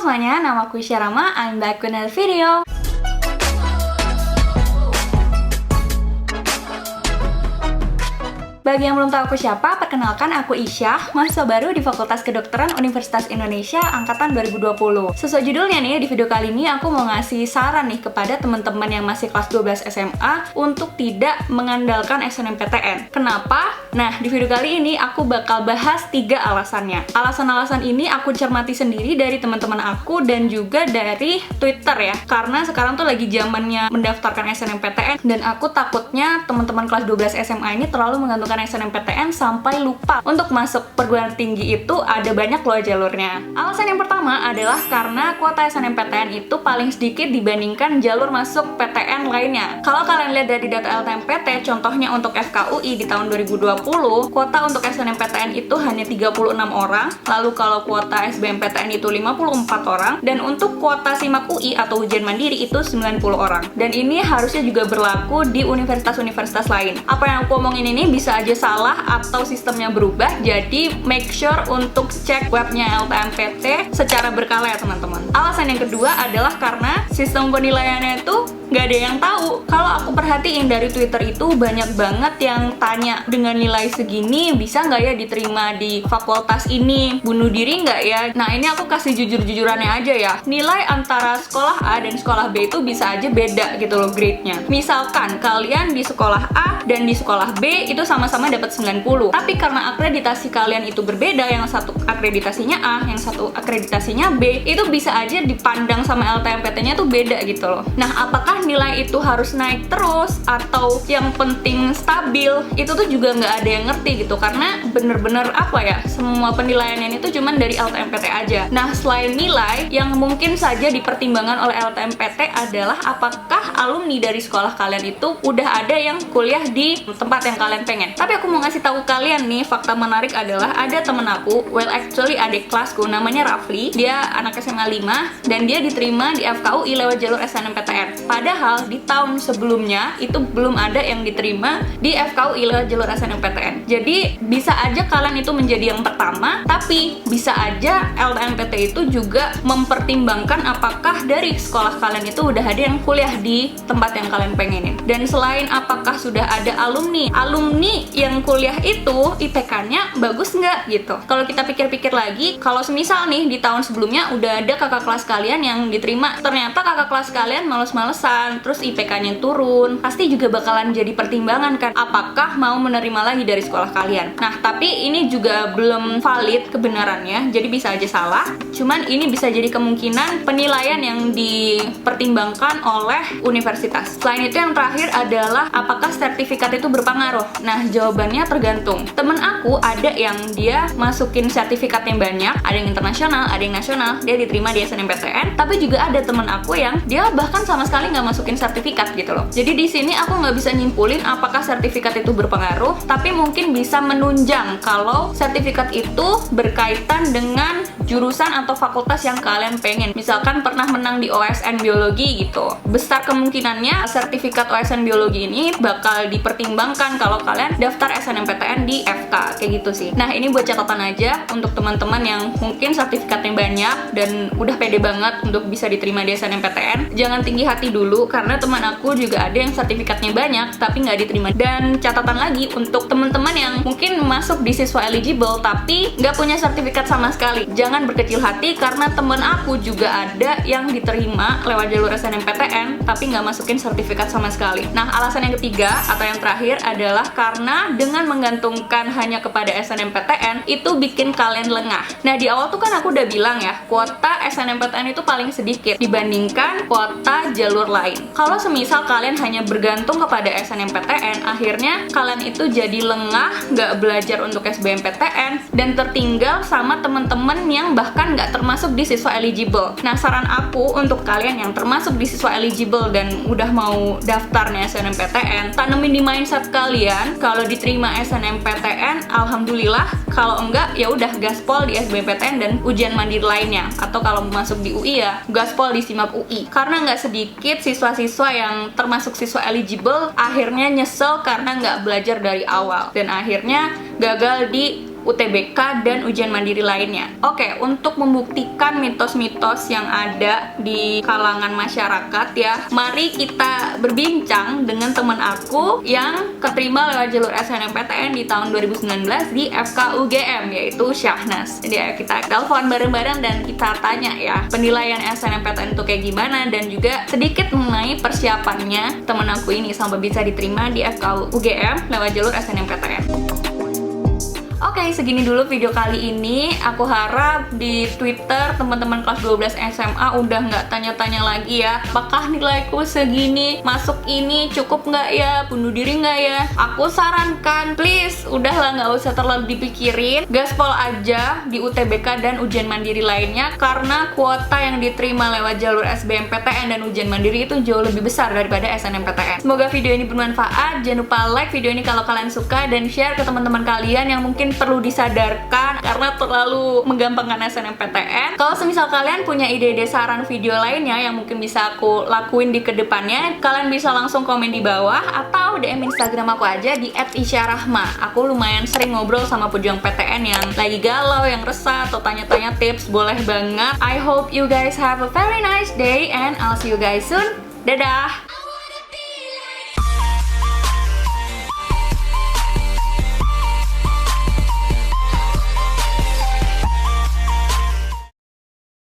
semuanya, nama aku Syarama. I'm back with another video. Bagi yang belum tahu aku siapa, perkenalkan aku Isyah, mahasiswa baru di Fakultas Kedokteran Universitas Indonesia Angkatan 2020. Sesuai judulnya nih, di video kali ini aku mau ngasih saran nih kepada teman-teman yang masih kelas 12 SMA untuk tidak mengandalkan SNMPTN. Kenapa? Nah, di video kali ini aku bakal bahas 3 alasannya. Alasan-alasan ini aku cermati sendiri dari teman-teman aku dan juga dari Twitter ya. Karena sekarang tuh lagi zamannya mendaftarkan SNMPTN dan aku takutnya teman-teman kelas 12 SMA ini terlalu menggantungkan SNMPTN sampai lupa untuk masuk perguruan tinggi itu ada banyak loh jalurnya. Alasan yang pertama adalah karena kuota SNMPTN itu paling sedikit dibandingkan jalur masuk PTN lainnya. Kalau kalian lihat dari data LTMPT, contohnya untuk FKUI di tahun 2020, kuota untuk SNMPTN itu hanya 36 orang, lalu kalau kuota SBMPTN itu 54 orang, dan untuk kuota SIMAK UI atau ujian mandiri itu 90 orang. Dan ini harusnya juga berlaku di universitas-universitas lain. Apa yang aku omongin ini bisa aja salah atau sistemnya berubah, jadi make sure untuk cek webnya LTMPT secara berkala ya teman-teman. Alasan yang kedua adalah karena sistem penilaiannya itu nggak ada yang tahu. Kalau aku perhatiin dari Twitter itu banyak banget yang tanya, dengan nilai segini bisa nggak ya diterima di fakultas ini, bunuh diri nggak ya? Nah ini aku kasih jujur-jujurannya aja ya, nilai antara sekolah A dan sekolah B itu bisa aja beda gitu loh grade-nya. Misalkan kalian di sekolah A dan di sekolah B itu sama-sama dapat 90, tapi karena akreditasi kalian itu berbeda, yang satu akreditasinya A, yang satu akreditasinya B, itu bisa aja dipandang sama LTMPT-nya tuh beda gitu loh. Nah, apakah nilai itu harus naik terus atau yang penting stabil? Itu tuh juga nggak ada yang ngerti gitu, karena bener-bener apa ya, semua penilaiannya itu cuman dari LTMPT aja. Nah, selain nilai, yang mungkin saja dipertimbangkan oleh LTMPT adalah apakah alumni dari sekolah kalian itu udah ada yang kuliah di tempat yang kalian pengen. Tapi aku mau ngasih tahu kalian nih, fakta menarik adalah ada temen aku, actually adik kelasku, namanya Rafli. Dia anak SMA 5 dan dia diterima di FKUI lewat jalur SNMPTN. Padahal di tahun sebelumnya itu belum ada yang diterima di FKUI lewat jalur SNMPTN. Jadi bisa aja kalian itu menjadi yang pertama, tapi bisa aja LTMPT itu juga mempertimbangkan apakah dari sekolah kalian itu udah ada yang kuliah di tempat yang kalian pengenin. Dan selain apakah sudah ada alumni yang kuliah itu IPK-nya bagus nggak gitu. Kalau kita pikir-pikir lagi, kalau semisal nih di tahun sebelumnya udah ada kakak kelas kalian yang diterima, ternyata kakak kelas kalian males-malesan, terus IPK-nya turun, pasti juga bakalan jadi pertimbangan kan, apakah mau menerima lagi dari sekolah kalian. Nah, tapi ini juga belum valid kebenarannya, jadi bisa aja salah. Cuman ini bisa jadi kemungkinan penilaian yang dipertimbangkan oleh universitas. Selain itu yang terakhir adalah apakah sertifikat itu berpengaruh. Nah, jawabannya tergantung. Temen aku ada yang dia masukin sertifikat yang banyak, ada yang internasional, ada yang nasional, dia diterima di SNMPTN. Tapi juga ada temen aku yang dia bahkan sama sekali nggak masukin sertifikat gitu loh. Jadi di sini aku nggak bisa nyimpulin apakah sertifikat itu berpengaruh, tapi mungkin bisa menunjang kalau sertifikat itu berkaitan dengan jurusan atau fakultas yang kalian pengen. Misalkan pernah menang di OSN biologi gitu, besar kemungkinannya sertifikat OSN biologi ini bakal dipertimbangkan kalau kalian daftar SNMPTN di FK, kayak gitu sih. Nah, ini buat catatan aja untuk teman-teman yang mungkin sertifikatnya banyak dan udah pede banget untuk bisa diterima di SNMPTN. Jangan tinggi hati dulu, karena teman aku juga ada yang sertifikatnya banyak tapi nggak diterima. Dan catatan lagi untuk teman-teman yang mungkin masuk di siswa eligible tapi nggak punya sertifikat sama sekali, jangan berkecil hati, karena temen aku juga ada yang diterima lewat jalur SNMPTN tapi nggak masukin sertifikat sama sekali. Nah, alasan yang ketiga atau yang terakhir adalah karena dengan menggantungkan hanya kepada SNMPTN itu bikin kalian lengah. Nah, di awal tuh kan aku udah bilang ya, kuota SNMPTN itu paling sedikit dibandingkan kuota jalur lain. Kalau semisal kalian hanya bergantung kepada SNMPTN, akhirnya kalian itu jadi lengah, nggak belajar untuk SBMPTN, dan tertinggal sama temen-temen yang bahkan nggak termasuk di siswa eligible. Nah, saran aku untuk kalian yang termasuk di siswa eligible dan udah mau daftarnya SNMPTN, tanemin di mindset kalian kalau diterima SNMPTN, alhamdulillah. Kalau enggak, ya udah gaspol di SBMPTN dan ujian mandiri lainnya. Atau kalau mau masuk di UI ya gaspol di SIMAK UI. Karena nggak sedikit siswa-siswa yang termasuk siswa eligible akhirnya nyesel karena nggak belajar dari awal dan akhirnya gagal di UTBK, dan ujian mandiri lainnya. Oke, untuk membuktikan mitos-mitos yang ada di kalangan masyarakat ya, mari kita berbincang dengan teman aku yang keterima lewat jalur SNMPTN di tahun 2019 di FKUGM, yaitu Syahnas. Jadi ya, kita telepon bareng-bareng dan kita tanya ya, penilaian SNMPTN itu kayak gimana, dan juga sedikit mengenai persiapannya teman aku ini sampai bisa diterima di FKUGM lewat jalur SNMPTN. Oke, segini dulu video kali ini. Aku harap di Twitter teman-teman kelas 12 SMA udah nggak tanya-tanya lagi ya, apakah nilaiku segini, masuk ini cukup nggak ya, bunuh diri nggak ya. Aku sarankan, please, udahlah nggak usah terlalu dipikirin, gaspol aja di UTBK dan ujian mandiri lainnya, karena kuota yang diterima lewat jalur SBMPTN dan ujian mandiri itu jauh lebih besar daripada SNMPTN. Semoga video ini bermanfaat. Jangan lupa like video ini kalau kalian suka, dan share ke teman-teman kalian yang mungkin perlu disadarkan karena terlalu menggampangkan SNMPTN. Kalau semisal kalian punya ide-ide saran video lainnya yang mungkin bisa aku lakuin di kedepannya, kalian bisa langsung komen di bawah atau DM Instagram aku aja di @isyarahma. Aku lumayan sering ngobrol sama pejuang PTN yang lagi galau, yang resah, atau tanya-tanya tips, boleh banget. I hope you guys have a very nice day and I'll see you guys soon. Dadah!